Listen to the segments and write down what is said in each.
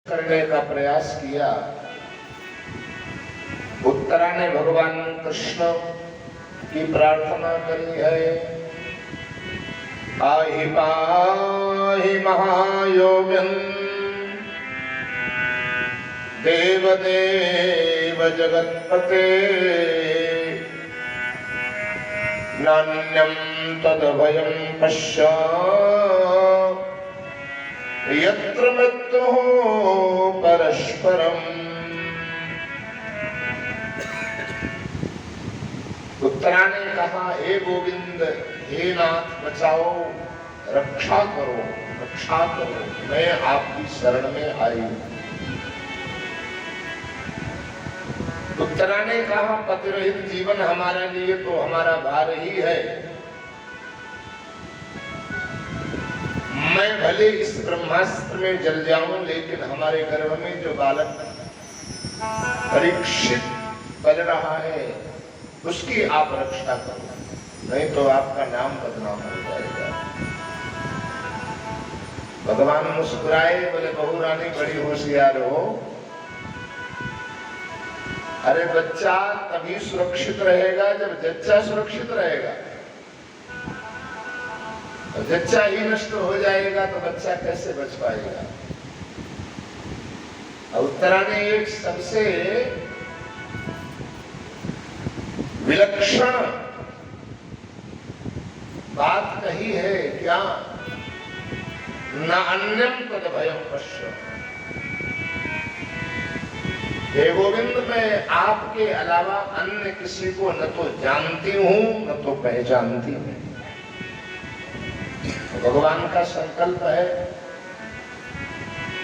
करने का प्रयास किया। उत्तरा ने भगवान कृष्ण की प्रार्थना करी है, आहि पाहि महायोगिन देवदेव जगत्पते नान्यं तदभयं पश्य यत्र मृत्युः परस्परम्। उत्तरा ने कहा, हे गोविंद, हे नाथ, बचाओ, रक्षा करो, रक्षा करो, मैं आपकी शरण में आई। उत्तरा ने कहा, पतिरहित जीवन हमारे लिए तो हमारा भार ही है। मैं भले इस ब्रह्मास्त्र में जल जाऊं, लेकिन हमारे गर्भ में जो बालक परीक्षित पल रहा है उसकी आप रक्षा करो, नहीं तो आपका नाम बदनाम हो जाएगा। भगवान मुस्कुराए, बोले, बहू रानी बड़ी होशियार हो। अरे बच्चा तभी सुरक्षित रहेगा जब जच्चा सुरक्षित रहेगा। जच्चा ही नष्ट हो जाएगा तो बच्चा कैसे बच पाएगा। उत्तरा ने एक सबसे विलक्षण बात कही है, क्या? न अन्यम तद भयं पश्य। हे गोविंद, मैं आपके अलावा अन्य किसी को न तो जानती हूं न तो पहचानती हूं। भगवान का संकल्प है।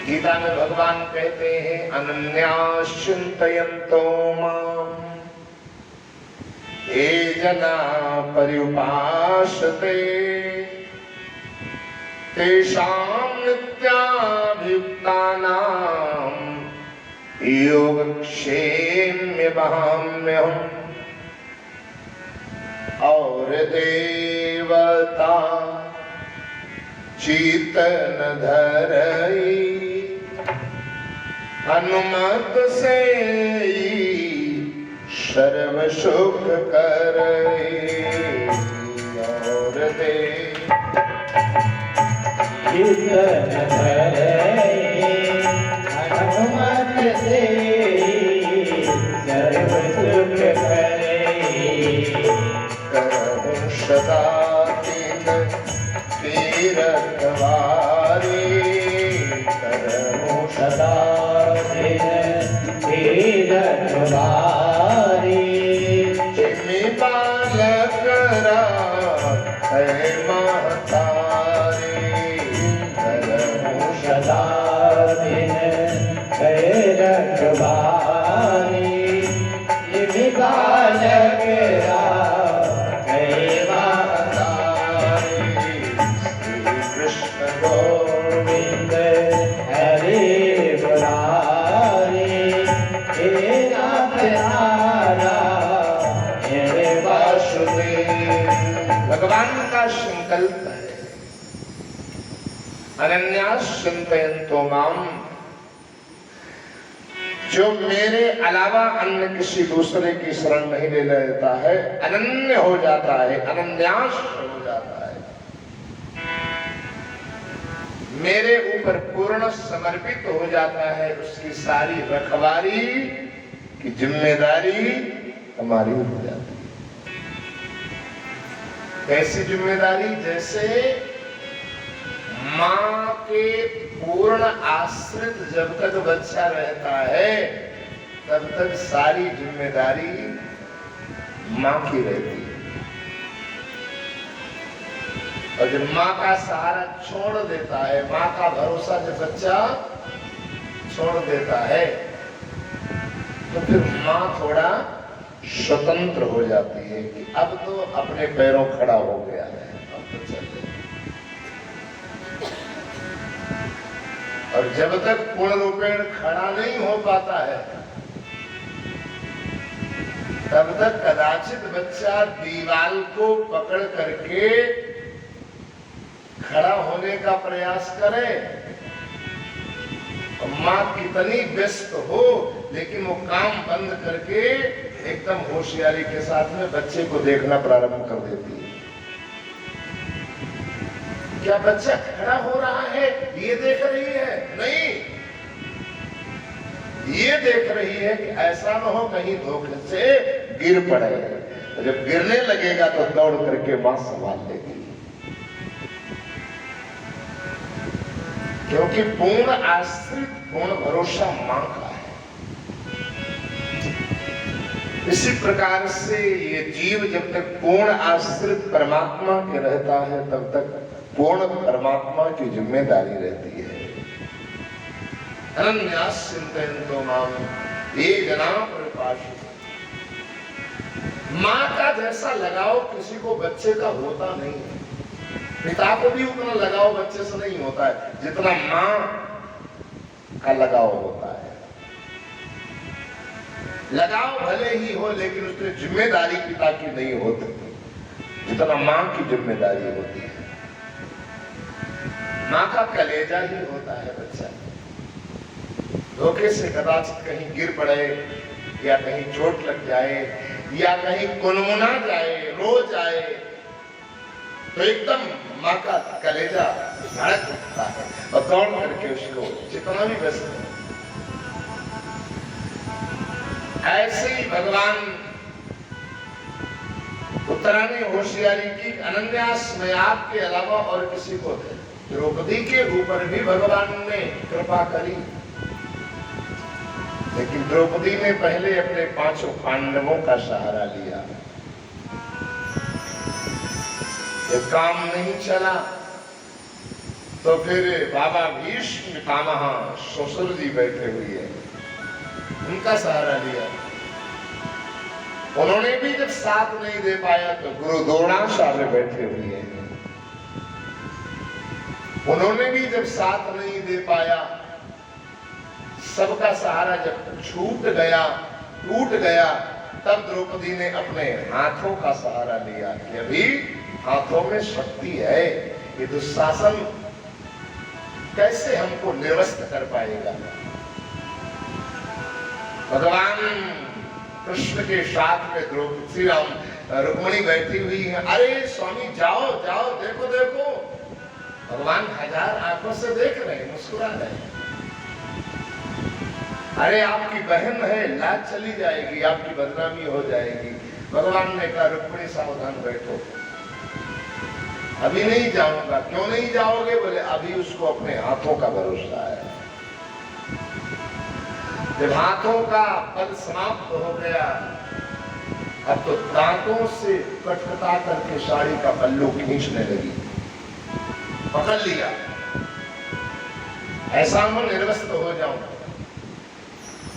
गीता में भगवान कहते हैं, अनन्यास चिन्तयन्तो माम् ये जना पर्युपासते तेषां नित्याभियुक्तानां योगक्षेम्य वहाम्यहम्। और देवता चीतन धरई हनुमत से सर्व सुख करई। और चीतन धरई हनुमत से सर्व सुख करई। करहु सदा तीरथ वारी, करहु सदा तीरथ वारी। जिमि बालक है महतारी, करहु सदा तीरथ वारी। जिमि बालक गोविंद हरे मुरारी। हे नाथ हे वासुदेव। भगवान का संकल्प है, अनन्यास चिन्तयन्तो माम्, जो मेरे अलावा अन्य किसी दूसरे की शरण नहीं ले लेता है, अनन्य हो जाता है, अनन्यास हो जाता है, मेरे ऊपर पूर्ण समर्पित हो जाता है, उसकी सारी रखवारी की जिम्मेदारी हमारी हो जाती है। कैसी जिम्मेदारी? जैसे मां के पूर्ण आश्रित जब तक बच्चा रहता है तब तक सारी जिम्मेदारी मां की रहती है, और जब माँ का सहारा छोड़ देता है, माँ का भरोसा जब बच्चा छोड़ देता है तो फिर माँ थोड़ा स्वतंत्र हो जाती है कि अब तो अपने पैरों खड़ा हो गया है, अब तो चल। और जब तक पूर्ण रूपेण खड़ा नहीं हो पाता है तब तक कदाचित बच्चा दीवार को पकड़ करके खड़ा होने का प्रयास करे, और माँ कितनी व्यस्त हो लेकिन वो काम बंद करके एकदम होशियारी के साथ में बच्चे को देखना प्रारंभ कर देती है। क्या बच्चा खड़ा हो रहा है ये देख रही है? नहीं, ये देख रही है कि ऐसा न हो कहीं धोखे से गिर पड़े। जब गिरने लगेगा तो दौड़ करके मां संभाल लेगी, क्योंकि पूर्ण आश्रित पूर्ण भरोसा मां का है। इसी प्रकार से ये जीव जब तक पूर्ण आश्रित परमात्मा के रहता है तब तक पूर्ण परमात्मा की जिम्मेदारी रहती है। अनन्यास चिंतयन्तो माम ये जना परिपाषु। माँ का जैसा लगाव किसी को बच्चे का होता नहीं है। पिता को भी उतना लगाव बच्चे से नहीं होता है जितना माँ का लगाव होता है। लगाव भले ही हो लेकिन उसमें जिम्मेदारी पिता की नहीं होती जितना माँ की जिम्मेदारी होती है। माँ का कलेजा ही होता है बच्चा। धोखे से कदाचित कहीं गिर पड़े या कहीं चोट लग जाए या कहीं कुनमुना जाए, रो जाए तो एकदम माँ का कलेजा धड़क उठता है और दौड़ करके उसको जितना भी व्यस्त है। ऐसे ही भगवान उत्तरायणी होशियारी की अनन्यास में आपके अलावा और किसी को थे। द्रौपदी के ऊपर भी भगवान ने कृपा करी, लेकिन द्रौपदी ने पहले अपने पांचों पांडवों का सहारा लिया। ये काम नहीं चला तो फिर बाबा भीष्म पितामह ससुर जी बैठे हुए हैं, उनका सहारा लिया। उन्होंने भी जब साथ नहीं दे पाया तो गुरु द्रोणाचार्य बैठे हुए हैं, उन्होंने भी जब साथ नहीं दे पाया, सबका सहारा जब छूट गया, टूट गया, तब द्रौपदी ने अपने हाथों का सहारा लिया कि अभी हाथों में शक्ति है, ये दुशासन कैसे हमको निरस्त कर पाएगा। भगवान कृष्ण के साथ में द्रौपदी श्री राम रुक्मिणी बैठी हुई है। अरे स्वामी जाओ जाओ, देखो देखो, भगवान हजार आंखों से देख रहे हैं, मुस्कुरा रहे हैं। अरे आपकी बहन है, लाज चली जाएगी, आपकी बदनामी हो जाएगी। भगवान ने कहा रुक्मिणी सावधान बैठो, अभी नहीं जाऊंगा। क्यों नहीं जाओगे? बोले अभी उसको अपने हाथों का भरोसा है। जब हाथों का बल समाप्त हो गया, अब तो दांतों से कटकटा करके साड़ी का पल्लू खींचने लगी, पकड़ लिया, ऐसा मैं निर्वस्त हो जाऊं।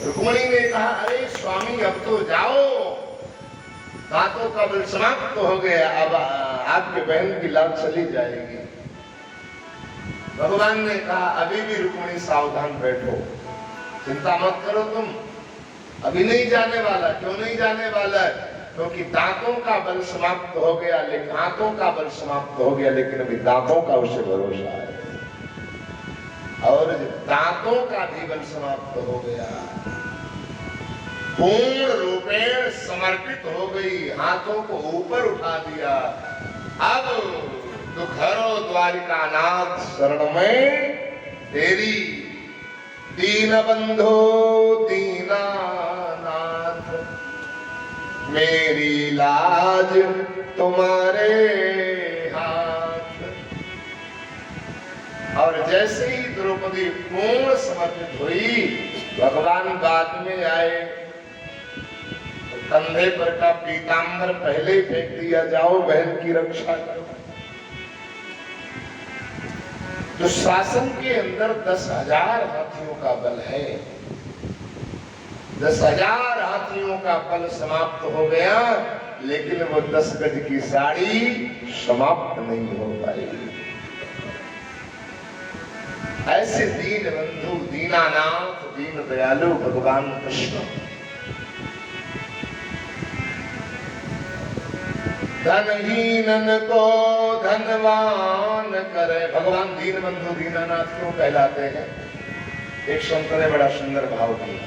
रुक्मिणी ने कहा अरे स्वामी अब तो जाओ, दांतों का बल समाप्त हो गया, अब आपके बहन की लाज चली जाएगी। भगवान ने कहा अभी भी रुक्मिणी सावधान बैठो, चिंता मत करो तुम, अभी नहीं जाने वाला। क्यों नहीं जाने वाला? क्योंकि दांतों का बल समाप्त हो गया, लेकिन हाथों का बल समाप्त हो गया, लेकिन अभी दांतों का उसे भरोसा है। और दांतों का भी बल समाप्त हो गया, पूर्ण रूपेण समर्पित हो गई, हाथों को ऊपर उठा दिया। अब तो घरो द्वारिका नाथ शरण में तेरी, दीन बंधो दीनानाथ, मेरी लाज तुम्हारे हाथ। और जैसे ही द्रौपदी पूर्ण समर्पित हुई, भगवान बाद में आए, तो कंधे पर का पीतांबर पहले ही फेंक दिया, जाओ बहन की रक्षा करो। तो शासन के अंदर 10,000 हाथियों का बल है, 10,000 हाथियों का बल समाप्त हो गया, लेकिन वो 10 गज की साड़ी समाप्त नहीं हो पाएगी। ऐसे दीन बंधु दीनानाथ दीन दयालु भगवान कृष्ण धनहीनन को धनवान करे। भगवान दीन बंधु दीनानाथ क्यों कहलाते हैं? एक संत ने बड़ा सुंदर भाव दिया,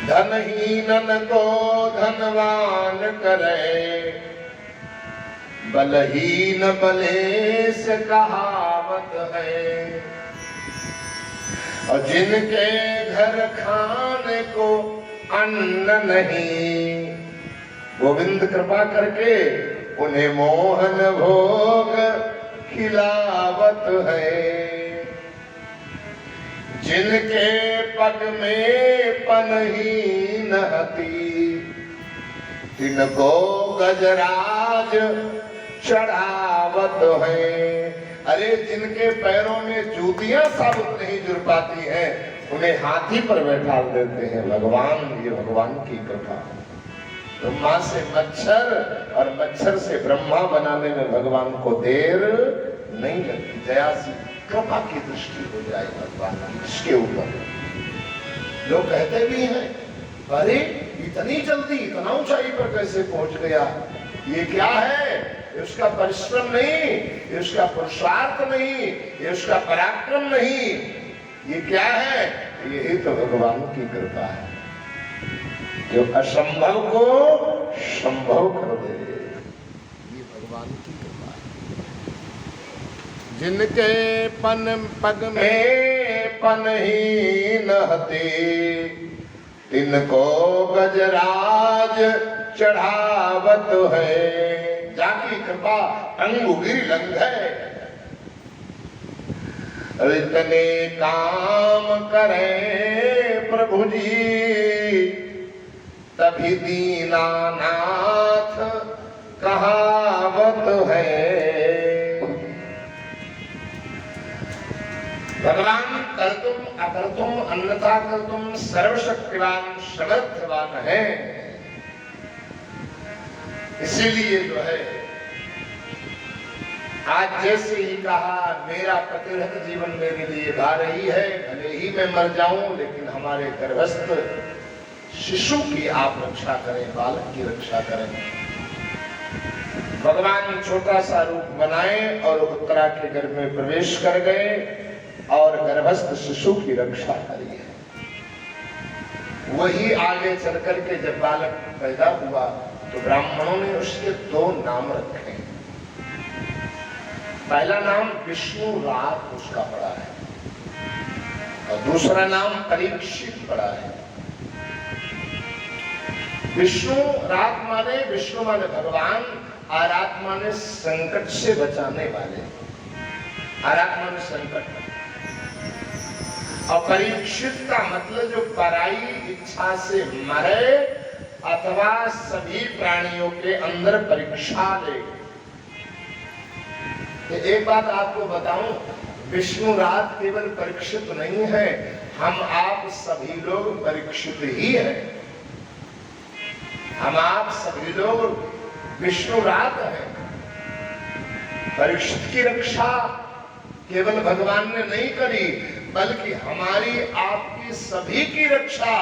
धनहीनन को धनवान करे, बलहीन बलेस कहावत है। और जिनके घर खाने को अन्न नहीं, गोविंद कृपा करके उन्हें मोहन भोग खिलावत है। जिनके पग में पनहीन हती, तिनको गजराज चढ़ावत है। अरे जिनके पैरों में जूतियां साबुत नहीं जुड़ पाती हैं, उन्हें हाथी पर बैठा देते हैं भगवान। ये भगवान की कृपा। ब्रह्मा से मच्छर और मच्छर से ब्रह्मा बनाने में भगवान को देर नहीं लगती। दया से कृपा की दृष्टि हो जाए भगवान की इसके ऊपर। लोग कहते भी हैं, अरे इतनी जल्दी इतना ऊंचाई पर कैसे पहुंच गया, ये क्या है? ये उसका परिश्रम नहीं, ये उसका पुरुषार्थ नहीं, ये उसका पराक्रम नहीं, ये क्या है? यही तो भगवान की कृपा है, जो असंभव को संभव कर दे। ये भगवान की कृपा है। जिनके पग में पनहीन हती, तिनको गजराज चढ़ावत है। जाकी कृपा अंगुगिरी लंघे, इतने काम करें प्रभु जी, तभी दीनानाथ कहावत है। भगवान कर्तुम अकर्तुम अन्यथा कर्तुम सर्वशक्तिवान समर्थवान है। इसीलिए जो है आज जैसे ही कहा, मेरा प्रतिरत जीवन मेरे लिए भार ही है, भले ही मैं मर जाऊं, लेकिन हमारे गर्भस्थ शिशु की आप रक्षा करें, बालक की रक्षा करें। भगवान छोटा सा रूप बनाए और उत्तरा के गर्भ में प्रवेश कर गए और गर्भस्थ शिशु की रक्षा करी है। वही आगे चल करके जब बालक पैदा हुआ तो ब्राह्मणों ने उसके दो नाम रखे। पहला नाम विष्णु रात उसका पड़ा है और दूसरा नाम परीक्षित पड़ा है। विष्णु रात माने, विष्णु माने भगवान, आरात माने संकट से बचाने वाले, आरात माने संकट। और परीक्षित का मतलब जो पराई इच्छा से मरे अथवा सभी प्राणियों के अंदर परीक्षा ले। एक बात आपको बताऊं, विष्णु रात केवल परीक्षित नहीं है, हम आप सभी लोग परीक्षित ही हैं। हम आप सभी लोग विष्णु रात हैं। परीक्षित की रक्षा केवल भगवान ने नहीं करी, बल्कि हमारी आपकी सभी की रक्षा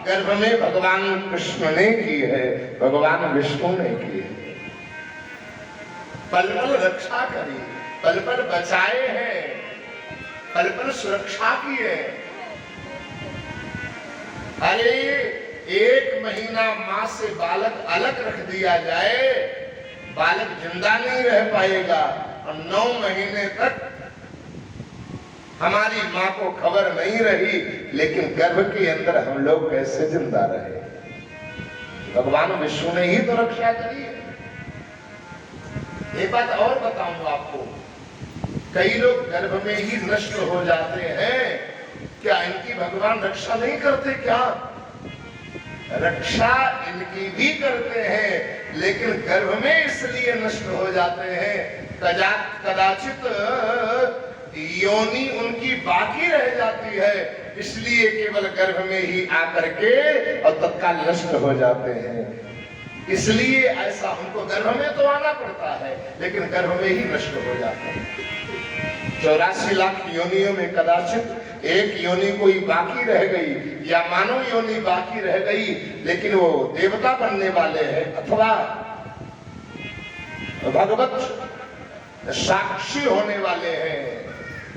गर्भ में भगवान कृष्ण ने की है, भगवान विष्णु ने की है। पल पल रक्षा करी, पल पल बचाए हैं, पल पल सुरक्षा की है। अरे 1 महीना मां से बालक अलग रख दिया जाए, बालक जिंदा नहीं रह पाएगा। और 9 महीने तक हमारी मां को खबर नहीं रही, लेकिन गर्भ के अंदर हम लोग कैसे जिंदा रहे? भगवान विष्णु ने ही तो रक्षा करी है। एक बात और बताऊं आपको, कई लोग गर्भ में ही नष्ट हो जाते हैं, क्या इनकी भगवान रक्षा नहीं करते क्या? रक्षा इनकी भी करते हैं, लेकिन गर्भ में इसलिए नष्ट हो जाते हैं, कदाचित योनि उनकी बाकी रह जाती है, इसलिए केवल गर्भ में ही आकर के और तत्काल नष्ट हो जाते हैं। इसलिए ऐसा उनको गर्भ में तो आना पड़ता है, लेकिन गर्भ में ही नष्ट हो जाते हैं। 84 लाख योनियों में कदाचित एक योनि कोई बाकी रह गई या मानव योनि बाकी रह गई, लेकिन वो देवता बनने वाले हैं अथवा भगवत साक्षी होने वाले हैं।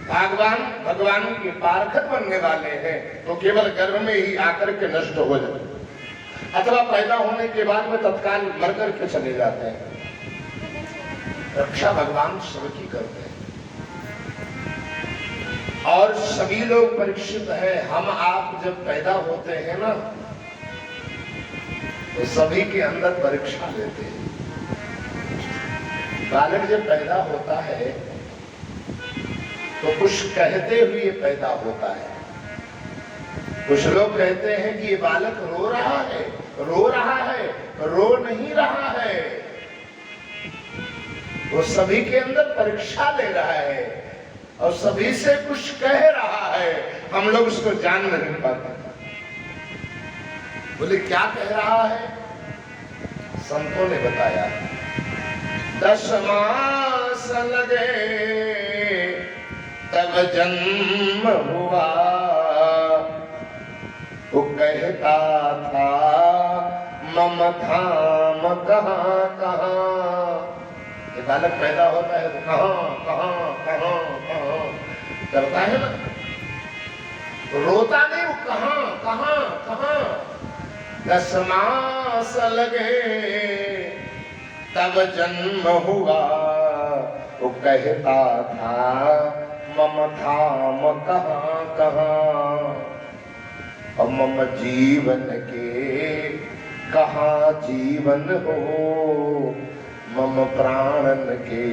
भगवान के पारखत बनने वाले हैं तो केवल गर्भ में ही आकर के नष्ट हो जाते, अथवा पैदा होने के बाद में तत्काल मर करके चले जाते हैं। रक्षा भगवान सबकी करते हैं और सभी लोग परीक्षित है। हम आप जब पैदा होते हैं ना तो सभी के अंदर परीक्षा लेते हैं। बालक जब पैदा होता है तो कुछ कहते हुए पैदा होता है। कुछ लोग कहते हैं कि ये बालक रो रहा है, रो नहीं रहा है। वो सभी के अंदर परीक्षा ले रहा है और सभी से कुछ कह रहा है, हम लोग उसको जान नहीं पाते। बोले क्या कह रहा है? संतों ने बताया 10 मास लगे तब जन्म हुआ, वो कहता था मम धाम कहाँ कहाँ। ये बालक पैदा होता है तो कहाँ करता है ना, रोता नहीं, वो कहाँ 10 मास लगे तब जन्म हुआ, वो कहता था मम धाम कहाँ कहाँ। और मम जीवन के कहाँ जीवन हो, मम प्राणन के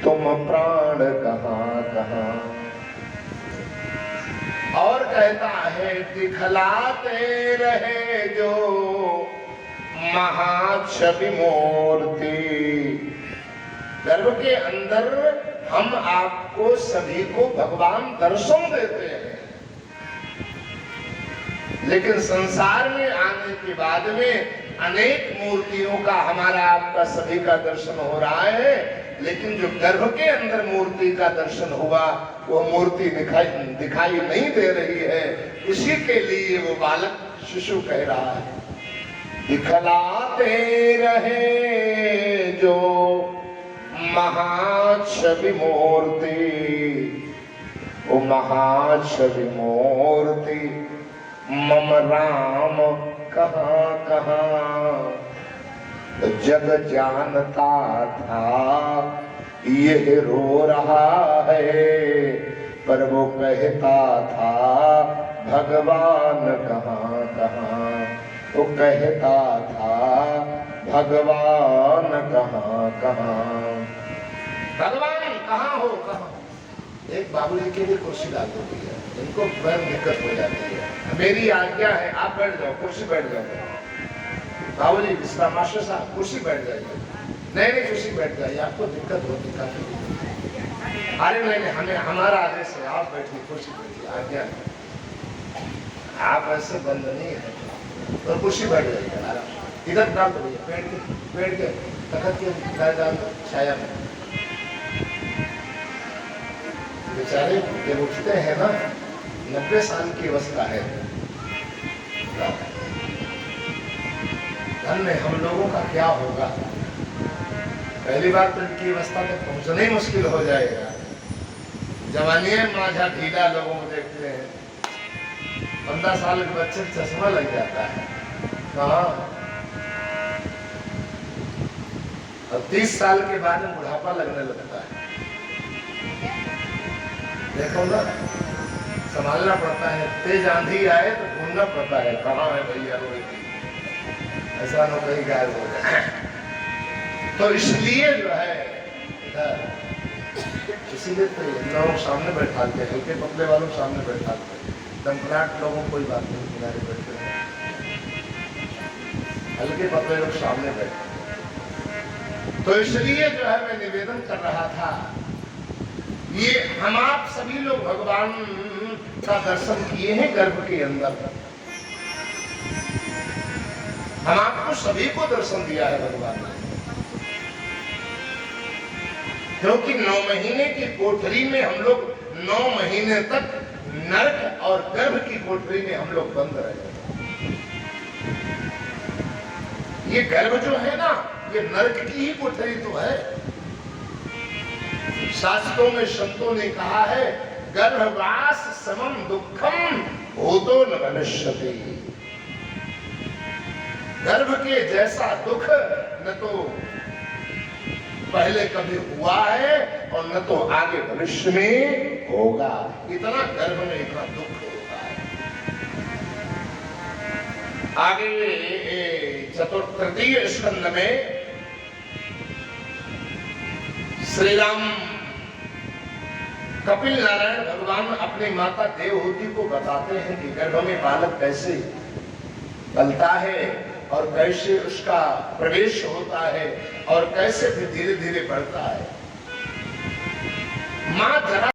तुम प्राण कहाँ कहाँ। और कहता है दिखलाते रहे जो महाछवि मूर्ति। गर्भ के अंदर हम आपको सभी को भगवान दर्शन देते हैं, लेकिन संसार में आने के बाद में अनेक मूर्तियों का हमारा आपका सभी का दर्शन हो रहा है, लेकिन जो गर्भ के अंदर मूर्ति का दर्शन हुआ वो मूर्ति दिखाई नहीं दे रही है। इसी के लिए वो बालक शिशु कह रहा है दिखलाते रहे जो महाछवि मूर्ति। ओ महाछवि मूर्ति मम राम कहाँ कहाँ। जग जानता था ये रो रहा है, पर वो कहता था भगवान कहाँ कहाँ। वो कहता था भगवान कहाँ कहाँ। भगवान कहाँ हो कहाँ। एक बाबूजी के लिए कुर्सी डाल देती है, इनको बड़ी दिक्कत हो जाती है। मेरी आज्ञा है आप बैठ जाओ, कुर्सी बैठ जाओ। बाबूजी इसका मास्टर साहब कुर्सी बैठ जाइए। नहीं कुर्सी बैठ जाइए, आपको दिक्कत होती काफी। अरे नहीं हमें हमारा आदेश है, आप बैठिए कुर्सी बैठिए, आज्ञा है। आप ऐसे बंद नहीं है तो कुर्सी बैठ जाइए आराम। इधर डाल दो भैया, पेड़ के तखत के डाल दो छाया में। बेचारे जब उठते हैं ना 90 साल की अवस्था है, धन्य हम लोगों का क्या होगा। पहली बार तो इनकी अवस्था तक पहुंचना ही मुश्किल हो जाएगा। जवानी में माझा ढीला लोगों को देखते हैं, 15 साल के बच्चे चश्मा लग जाता है कहाँ। और 30 साल के बाद में बुढ़ापा लगने लगता है। देखो ना, संभालना पड़ता है। तेज आंधी आए तो ढूंढना पड़ता है कहाँ है भैया रोई, ऐसा न कहीं गायब हो जाए। तो इसलिए जो है इधर इसीलिए तो लोग सामने बैठाते हैं, हल्के पतले वालों सामने बैठाते हैं। दमकनाट लोगों कोई बात नहीं, किनारे बैठते हैं, हल्के पतले लोग सामने बैठते। तो इसलिए जो है मैं निवेदन कर रहा था, ये हम आप सभी लोग भगवान का दर्शन किए हैं गर्भ के अंदर। हम आपको सभी को दर्शन दिया है भगवान ने, क्योंकि 9 महीने की कोठरी में हम लोग 9 महीने तक नरक और गर्भ की कोठरी में हम लोग बंद रहे। ये गर्भ जो है ना, ये नरक की ही कोठरी तो है। शास्त्रों में संतों ने कहा है गर्भवास समम दुखम भूतो न मनुष्यते। गर्भ के जैसा दुख न तो पहले कभी हुआ है और न तो आगे भविष्य में होगा। इतना गर्भ में इतना दुख होता है। आगे तृतीय स्कंद में श्री राम कपिल नारायण भगवान अपनी माता देवहूति को बताते हैं कि गर्भ में बालक कैसे पलता है और कैसे उसका प्रवेश होता है और कैसे फिर धीरे धीरे बढ़ता है। मां जरा